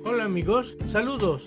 Hola amigos, saludos.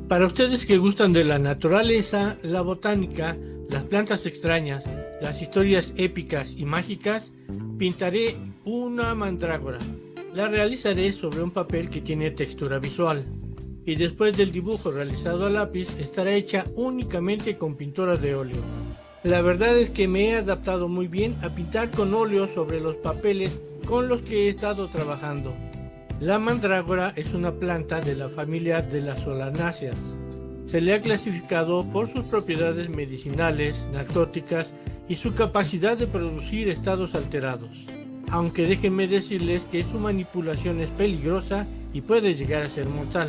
Para ustedes que gustan de la naturaleza, la botánica, las plantas extrañas, las historias épicas y mágicas, pintaré una mandrágora. La realizaré sobre un papel que tiene textura visual y después del dibujo realizado a lápiz estará hecha únicamente con pintura de óleo. La verdad es que me he adaptado muy bien a pintar con óleo sobre los papeles con los que he estado trabajando. La mandrágora es una planta de la familia de las solanáceas. Se le ha clasificado por sus propiedades medicinales, narcóticas y su capacidad de producir estados alterados. Aunque déjenme decirles que su manipulación es peligrosa y puede llegar a ser mortal.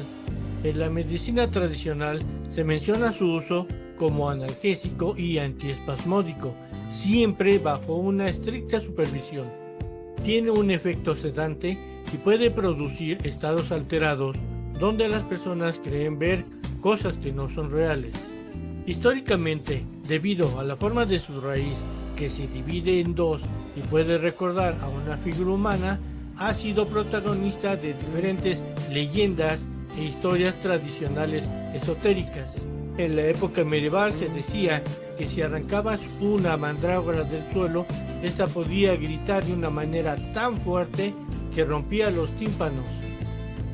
En la medicina tradicional se menciona su uso como analgésico y antiespasmódico, siempre bajo una estricta supervisión. Tiene un efecto sedante y puede producir estados alterados donde las personas creen ver cosas que no son reales. Históricamente, debido a la forma de su raíz que se divide en dos y puede recordar a una figura humana, ha sido protagonista de diferentes leyendas e historias tradicionales esotéricas. En la época medieval se decía que si arrancabas una mandrágora del suelo, esta podía gritar de una manera tan fuerte que rompía los tímpanos.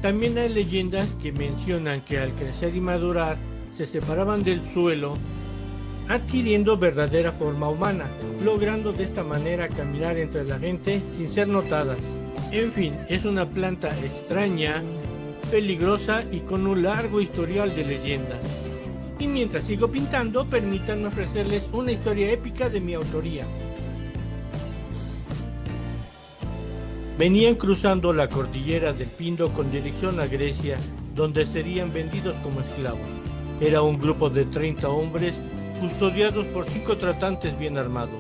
También hay leyendas que mencionan que al crecer y madurar se separaban del suelo, adquiriendo verdadera forma humana, logrando de esta manera caminar entre la gente sin ser notadas. En fin, es una planta extraña, peligrosa y con un largo historial de leyendas. Y mientras sigo pintando, permítanme ofrecerles una historia épica de mi autoría. Venían cruzando la cordillera del Pindo con dirección a Grecia, donde serían vendidos como esclavos. Era un grupo de 30 hombres, custodiados por 5 tratantes bien armados.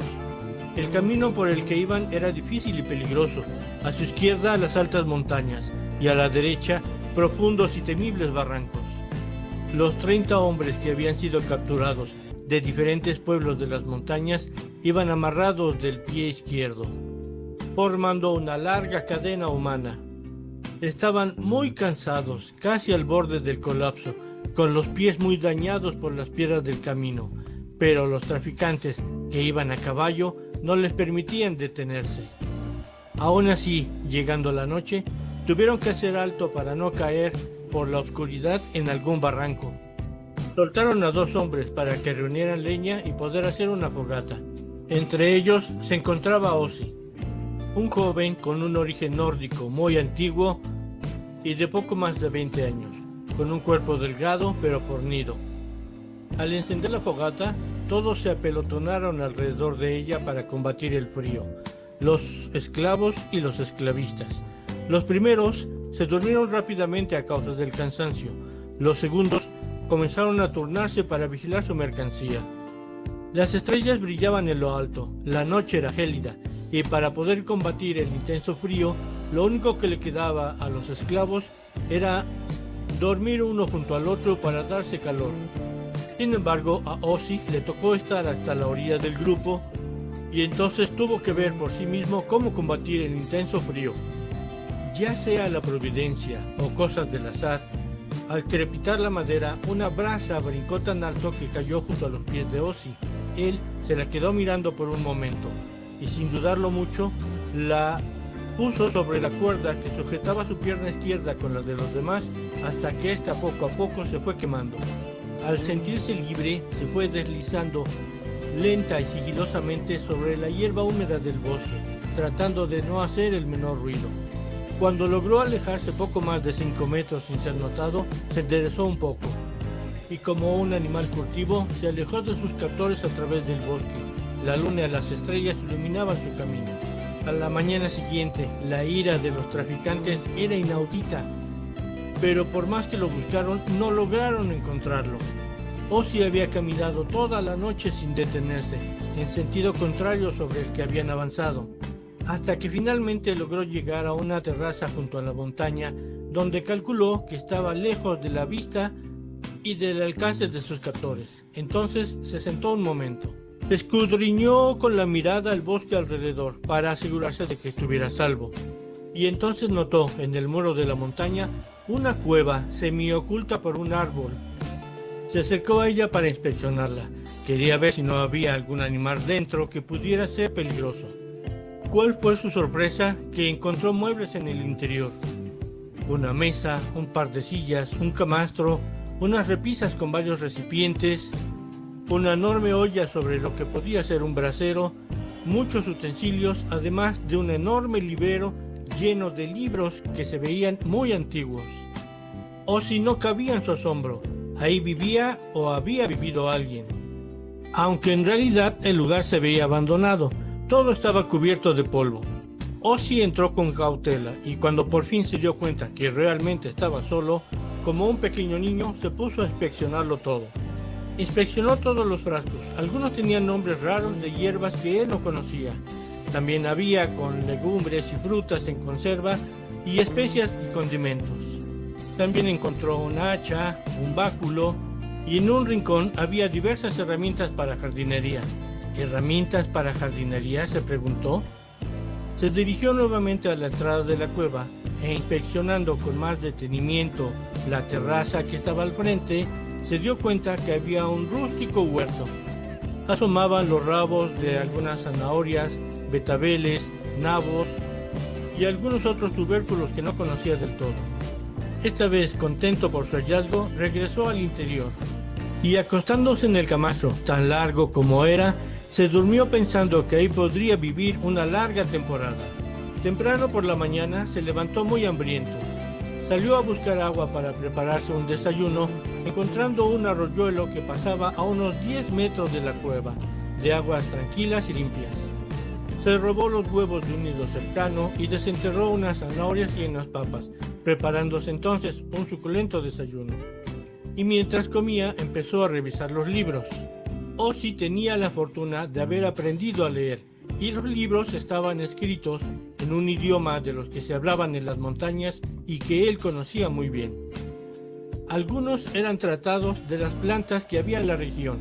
El camino por el que iban era difícil y peligroso. A su izquierda las altas montañas y a la derecha profundos y temibles barrancos. Los 30 hombres que habían sido capturados de diferentes pueblos de las montañas iban amarrados del pie izquierdo, formando una larga cadena humana. Estaban muy cansados, casi al borde del colapso, con los pies muy dañados por las piedras del camino, pero los traficantes que iban a caballo no les permitían detenerse. Aún así, llegando la noche, tuvieron que hacer alto para no caer por la oscuridad en algún barranco. Soltaron a 2 hombres para que reunieran leña y poder hacer una fogata. Entre ellos se encontraba Ossi, un joven con un origen nórdico muy antiguo y de poco más de 20 años, con un cuerpo delgado pero fornido. Al encender la fogata, todos se apelotonaron alrededor de ella para combatir el frío, los esclavos y los esclavistas. Los primeros se durmieron rápidamente a causa del cansancio. Los segundos comenzaron a turnarse para vigilar su mercancía. Las estrellas brillaban en lo alto, la noche era gélida, y para poder combatir el intenso frío, lo único que le quedaba a los esclavos era dormir uno junto al otro para darse calor. Sin embargo, a Ossi le tocó estar hasta la orilla del grupo, y entonces tuvo que ver por sí mismo cómo combatir el intenso frío. Ya sea la providencia o cosas del azar, al crepitar la madera, una brasa brincó tan alto que cayó junto a los pies de Ossi. Él se la quedó mirando por un momento, y sin dudarlo mucho, la puso sobre la cuerda que sujetaba su pierna izquierda con la de los demás, hasta que ésta poco a poco se fue quemando. Al sentirse libre, se fue deslizando lenta y sigilosamente sobre la hierba húmeda del bosque, tratando de no hacer el menor ruido. Cuando logró alejarse poco más de 5 metros sin ser notado, se enderezó un poco, y como un animal furtivo, se alejó de sus captores a través del bosque. La luna y las estrellas iluminaban su camino. A la mañana siguiente, la ira de los traficantes era inaudita, pero por más que lo buscaron, no lograron encontrarlo. Ossi había caminado toda la noche sin detenerse, en sentido contrario sobre el que habían avanzado, hasta que finalmente logró llegar a una terraza junto a la montaña, donde calculó que estaba lejos de la vista y del alcance de sus captores. Entonces se sentó un momento. Escudriñó con la mirada el bosque alrededor para asegurarse de que estuviera a salvo. y entonces notó en el muro de la montaña una cueva semioculta por un árbol. Se acercó a ella para inspeccionarla. Quería ver si no había algún animal dentro que pudiera ser peligroso. ¿Cuál fue su sorpresa? Que encontró muebles en el interior. Una mesa, un par de sillas, un camastro, unas repisas con varios recipientes, una enorme olla sobre lo que podía ser un brasero, muchos utensilios, además de un enorme librero lleno de libros que se veían muy antiguos. O si no cabía en su asombro, ahí vivía o había vivido alguien. Aunque en realidad el lugar se veía abandonado, todo estaba cubierto de polvo. Ozzy entró con cautela y cuando por fin se dio cuenta que realmente estaba solo, como un pequeño niño, se puso a inspeccionarlo todo. Inspeccionó todos los frascos. Algunos tenían nombres raros de hierbas que él no conocía. También había con legumbres y frutas en conserva y especias y condimentos. También encontró un hacha, un báculo y en un rincón había diversas herramientas para jardinería. ¿Herramientas para jardinería?, se preguntó. Se dirigió nuevamente a la entrada de la cueva e inspeccionando con más detenimiento la terraza que estaba al frente, se dio cuenta que había un rústico huerto. Asomaban los rabos de algunas zanahorias, betabeles, nabos y algunos otros tubérculos que no conocía del todo. Esta vez, contento por su hallazgo, regresó al interior y acostándose en el camastro, tan largo como era, se durmió pensando que ahí podría vivir una larga temporada. Temprano por la mañana se levantó muy hambriento. Salió a buscar agua para prepararse un desayuno, encontrando un arroyuelo que pasaba a unos 10 metros de la cueva, de aguas tranquilas y limpias. Se robó los huevos de un nido cercano y desenterró unas zanahorias y unas papas, preparándose entonces un suculento desayuno. Y mientras comía empezó a revisar los libros. Ozzy tenía la fortuna de haber aprendido a leer, y los libros estaban escritos en un idioma de los que se hablaban en las montañas y que él conocía muy bien. Algunos eran tratados de las plantas que había en la región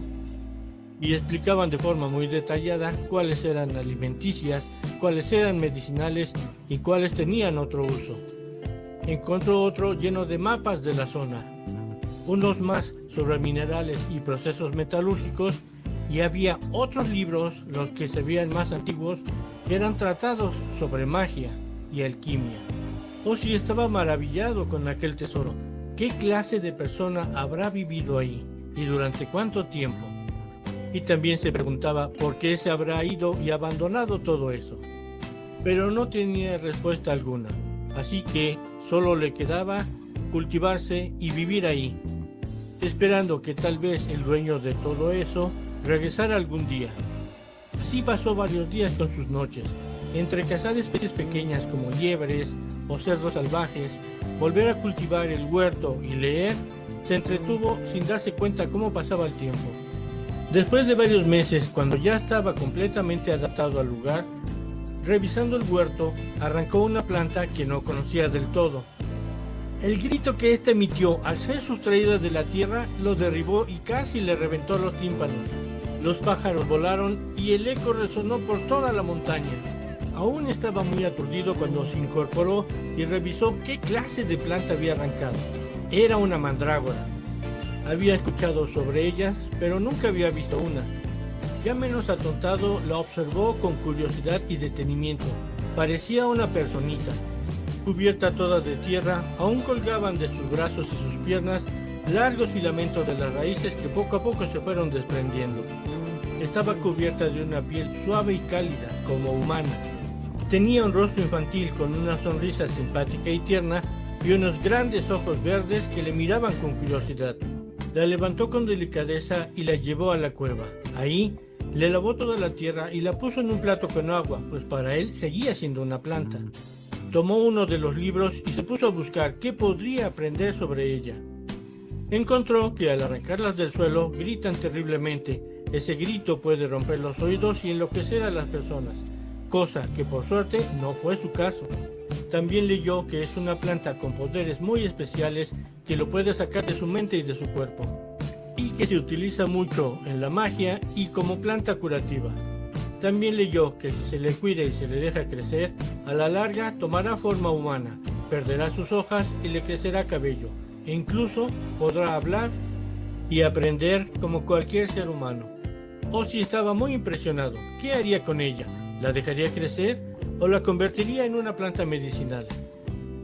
y explicaban de forma muy detallada cuáles eran alimenticias, cuáles eran medicinales y cuáles tenían otro uso. Encontró otro lleno de mapas de la zona, unos más sobre minerales y procesos metalúrgicos, y había otros libros, los que se veían más antiguos, que eran tratados sobre magia y alquimia. Ozzy estaba maravillado con aquel tesoro. ¿Qué clase de persona habrá vivido ahí y durante cuánto tiempo? Y también se preguntaba por qué se habrá ido y abandonado todo eso. Pero no tenía respuesta alguna, así que solo le quedaba cultivarse y vivir ahí, esperando que tal vez el dueño de todo eso regresara algún día. Así pasó varios días con sus noches, entre cazar especies pequeñas como liebres o cerdos salvajes, volver a cultivar el huerto y leer. Se entretuvo sin darse cuenta cómo pasaba el tiempo. Después de varios meses, cuando ya estaba completamente adaptado al lugar, revisando el huerto, arrancó una planta que no conocía del todo. El grito que ésta emitió al ser sustraída de la tierra lo derribó y casi le reventó los tímpanos. Los pájaros volaron y el eco resonó por toda la montaña. Aún estaba muy aturdido cuando se incorporó y revisó qué clase de planta había arrancado. Era una mandrágora. Había escuchado sobre ellas, pero nunca había visto una. Ya menos atontado, la observó con curiosidad y detenimiento. Parecía una personita. Cubierta toda de tierra, aún colgaban de sus brazos y sus piernas largos filamentos de las raíces que poco a poco se fueron desprendiendo. Estaba cubierta de una piel suave y cálida, como humana. Tenía un rostro infantil con una sonrisa simpática y tierna y unos grandes ojos verdes que le miraban con curiosidad. La levantó con delicadeza y la llevó a la cueva. Ahí le lavó toda la tierra y la puso en un plato con agua, pues para él seguía siendo una planta. Tomó uno de los libros y se puso a buscar qué podría aprender sobre ella. Encontró que al arrancarlas del suelo gritan terriblemente. Ese grito puede romper los oídos y enloquecer a las personas, cosa que por suerte no fue su caso. También leyó que es una planta con poderes muy especiales que lo puede sacar de su mente y de su cuerpo, y que se utiliza mucho en la magia y como planta curativa. También leyó que si se le cuida y se le deja crecer, A la larga tomará forma humana, perderá sus hojas y le crecerá cabello, e incluso podrá hablar y aprender como cualquier ser humano. Ozzy estaba muy impresionado. ¿Qué haría con ella? ¿La dejaría crecer o la convertiría en una planta medicinal?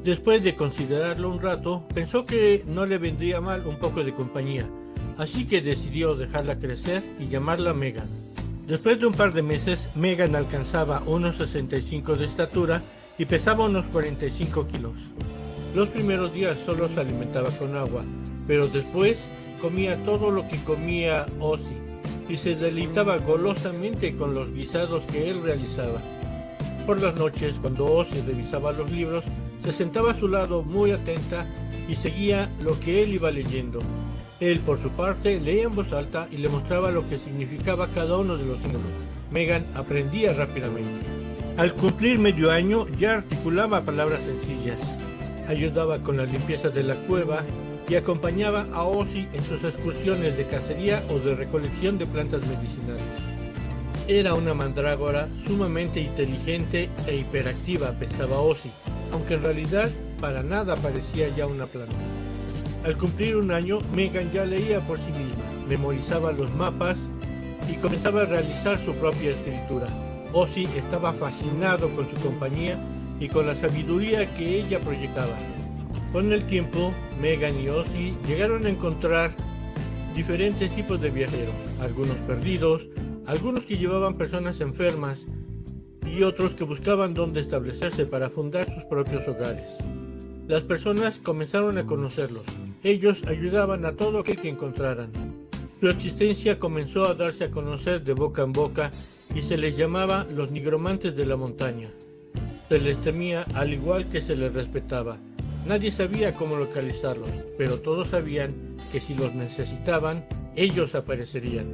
Después de considerarlo un rato, pensó que no le vendría mal un poco de compañía, así que decidió dejarla crecer y llamarla Megan. Después de un par de meses, Megan alcanzaba unos 65 de estatura y pesaba unos 45 kilos. Los primeros días solo se alimentaba con agua, pero después comía todo lo que comía Ozzy y se deleitaba golosamente con los guisados que él realizaba. Por las noches, cuando Ozzy revisaba los libros, se sentaba a su lado muy atenta y seguía lo que él iba leyendo. Él, por su parte, leía en voz alta y le mostraba lo que significaba cada uno de los símbolos. Megan aprendía rápidamente. Al cumplir medio año, ya articulaba palabras sencillas, ayudaba con la limpieza de la cueva y acompañaba a Ozzy en sus excursiones de cacería o de recolección de plantas medicinales. Era una mandrágora sumamente inteligente e hiperactiva, pensaba Ozzy, aunque en realidad para nada parecía ya una planta. Al cumplir un año, Megan ya leía por sí misma, memorizaba los mapas y comenzaba a realizar su propia escritura. Ozzy estaba fascinado con su compañía y con la sabiduría que ella proyectaba. Con el tiempo, Megan y Ozzy llegaron a encontrar diferentes tipos de viajeros, algunos perdidos, algunos que llevaban personas enfermas y otros que buscaban dónde establecerse para fundar sus propios hogares. Las personas comenzaron a conocerlos. Ellos ayudaban a todo aquel que encontraran. Su existencia comenzó a darse a conocer de boca en boca y se les llamaba los nigromantes de la montaña. Se les temía al igual que se les respetaba. Nadie sabía cómo localizarlos, pero todos sabían que si los necesitaban, ellos aparecerían.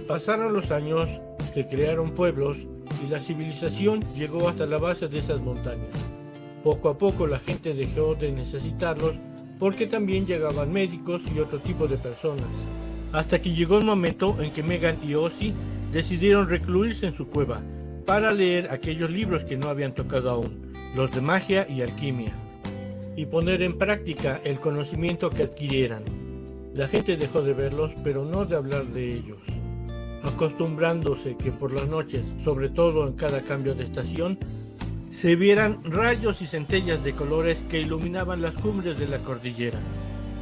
Pasaron los años, se crearon pueblos y la civilización llegó hasta la base de esas montañas. Poco a poco la gente dejó de necesitarlos porque también llegaban médicos y otro tipo de personas. Hasta que llegó el momento en que Megan y Ozzy decidieron recluirse en su cueva para leer aquellos libros que no habían tocado aún, los de magia y alquimia, y poner en práctica el conocimiento que adquirieran. La gente dejó de verlos, pero no de hablar de ellos, acostumbrándose que por las noches, sobre todo en cada cambio de estación, se vieran rayos y centellas de colores que iluminaban las cumbres de la cordillera,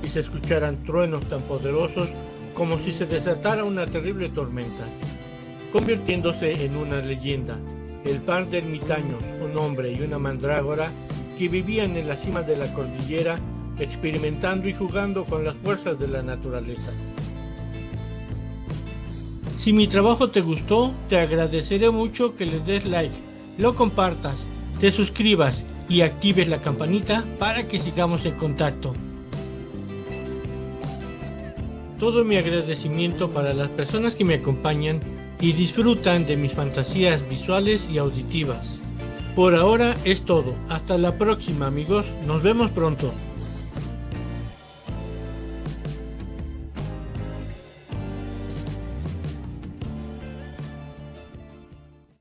y se escucharan truenos tan poderosos como si se desatara una terrible tormenta, convirtiéndose en una leyenda. El par de ermitaños, un hombre y una mandrágora, que vivían en la cima de la cordillera, experimentando y jugando con las fuerzas de la naturaleza. Si mi trabajo te gustó, te agradeceré mucho que le des like, lo compartas, te suscribas y actives la campanita para que sigamos en contacto. Todo mi agradecimiento para las personas que me acompañan y disfrutan de mis fantasías visuales y auditivas. Por ahora es todo. Hasta la próxima, amigos. Nos vemos pronto.